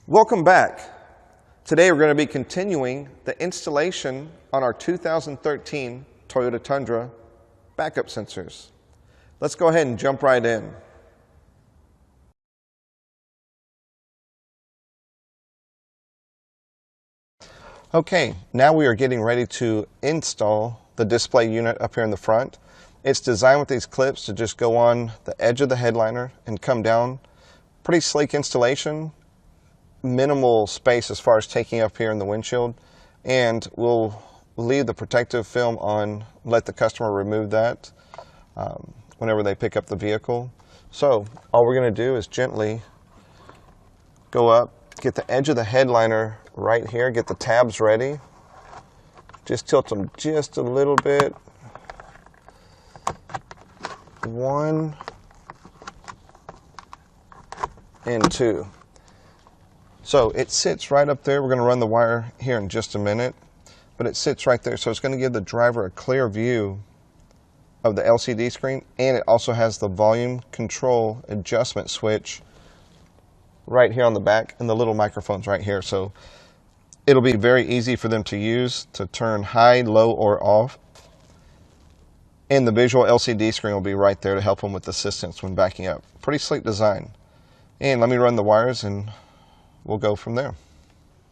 Welcome back. Today we're going to be continuing the installation on our 2013 Toyota Tundra backup sensors. Let's go ahead and jump right in. Okay, now we are getting ready to install the display unit up here in the front. It's designed with these clips to just go on the edge of the headliner and come down. Pretty sleek installation. Minimal space as far as taking up here in the windshield, and we'll leave the protective film on, let the customer remove that whenever they pick up the vehicle. So all we're going to do is gently go up, get the edge of the headliner right here, get the tabs ready, just tilt them just a little bit, 1 and 2. So it sits right up there. We're going to run the wire here in just a minute, but it sits right there. So it's going to give the driver a clear view of the LCD screen, and it also has the volume control adjustment switch right here on the back and the little microphones right here. So it'll be very easy for them to use to turn high, low, or off. And the visual LCD screen will be right there to help them with assistance when backing up. Pretty sleek design. And let me run the wires and we'll go from there.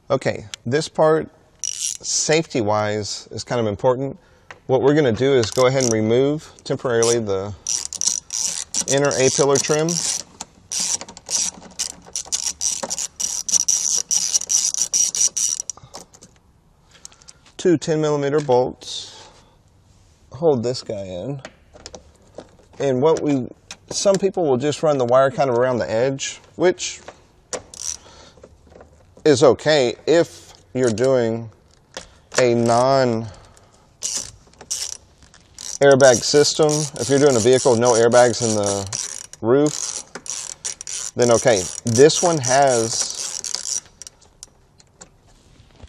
Okay, this part, safety-wise, is kind of important. What we're going to do is go ahead and remove temporarily the inner A-pillar trim. Two 10mm bolts hold this guy in. And some people will just run the wire kind of around the edge, which is okay if you're doing a non-airbag system. If you're doing a vehicle with no airbags in the roof, then okay. This one has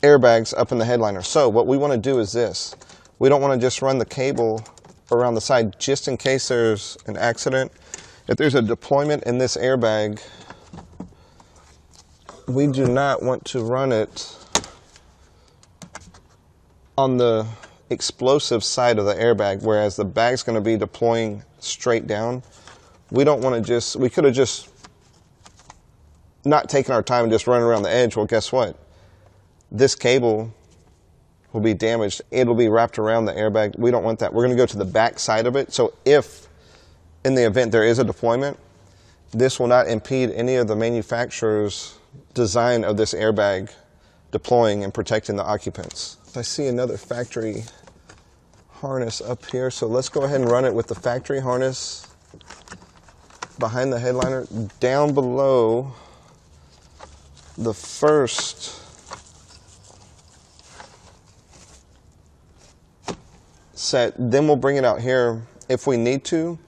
airbags up in the headliner. So what we want to do is this. We don't want to just run the cable around the side just in case there's an accident. If there's a deployment in this airbag, we do not want to run it on the explosive side of the airbag, whereas the bag's going to be deploying straight down. We don't want to we could have just not taken our time and just run around the edge. Well, guess what? This cable will be damaged. It'll be wrapped around the airbag. We don't want that. We're going to go to the back side of it. So if in the event there is a deployment, this will not impede any of the manufacturer's design of this airbag deploying and protecting the occupants. I see another factory harness up here, so let's go ahead and run it with the factory harness behind the headliner down below the first set. Then we'll bring it out here if we need to.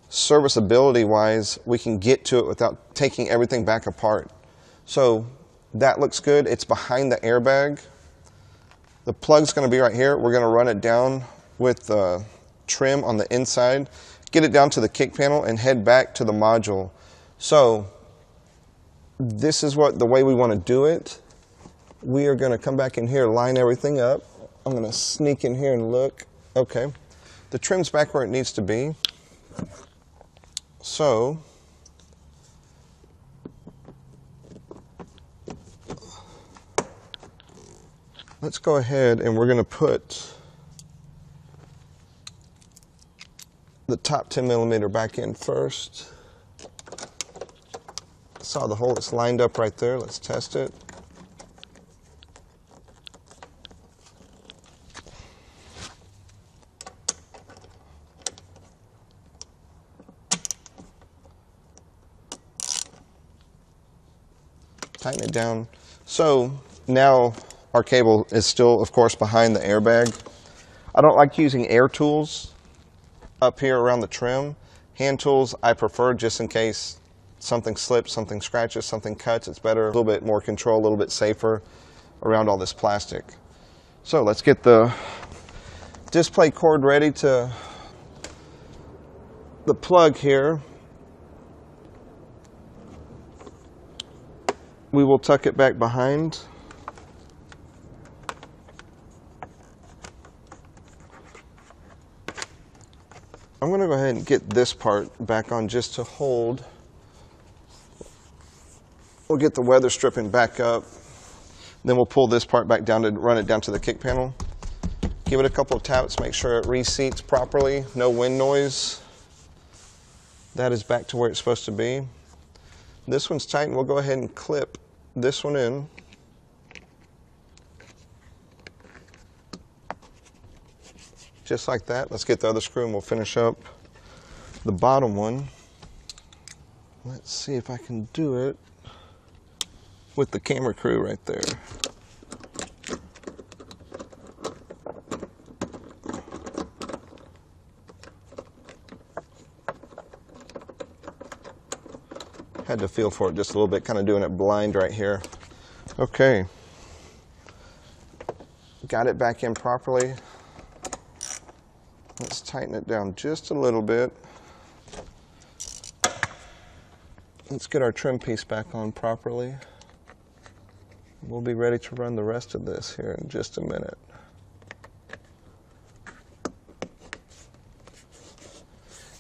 Serviceability wise, we can get to it without taking everything back apart. So that looks good. It's behind the airbag. The plug's going to be right here. We're going to run it down with the trim on the inside, get it down to the kick panel, and head back to the module. So this is the way we want to do it. We are going to come back in here, line everything up. I'm going to sneak in here and look. Okay. The trim's back where it needs to be. So let's go ahead and we're going to put the top 10mm back in first. Saw the hole, it's lined up right there. Let's test it. Tighten it down. So now our cable is still, of course, behind the airbag. I don't like using air tools up here around the trim. Hand tools I prefer just in case something slips, something scratches, something cuts. It's better, a little bit more control, a little bit safer around all this plastic. So let's get the display cord ready to the plug here. we will tuck it back behind. I'm going to go ahead and get this part back on just to hold. We'll get the weather stripping back up. Then we'll pull this part back down to run it down to the kick panel. Give it a couple of taps, make sure it reseats properly, no wind noise. That is back to where it's supposed to be. This one's tight, and we'll go ahead and clip this one in. Just like that. Let's get the other screw and we'll finish up the bottom one. Let's see if I can do it with the camera crew right there. Had to feel for it just a little bit, kind of doing it blind right here. Okay. Got it back in properly. Let's tighten it down just a little bit. Let's get our trim piece back on properly. We'll be ready to run the rest of this here in just a minute.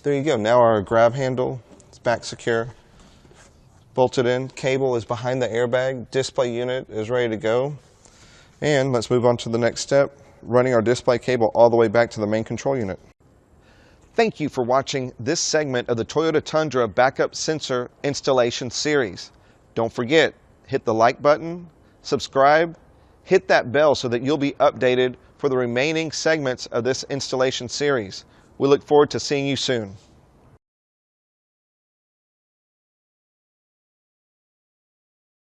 There you go. Now our grab handle is back secure. Bolted in. Cable is behind the airbag. Display unit is ready to go. And let's move on to the next step, running our display cable all the way back to the main control unit. Thank you for watching this segment of the Toyota Tundra Backup Sensor Installation Series. Don't forget, hit the like button, subscribe, hit that bell so that you'll be updated for the remaining segments of this installation series. We look forward to seeing you soon.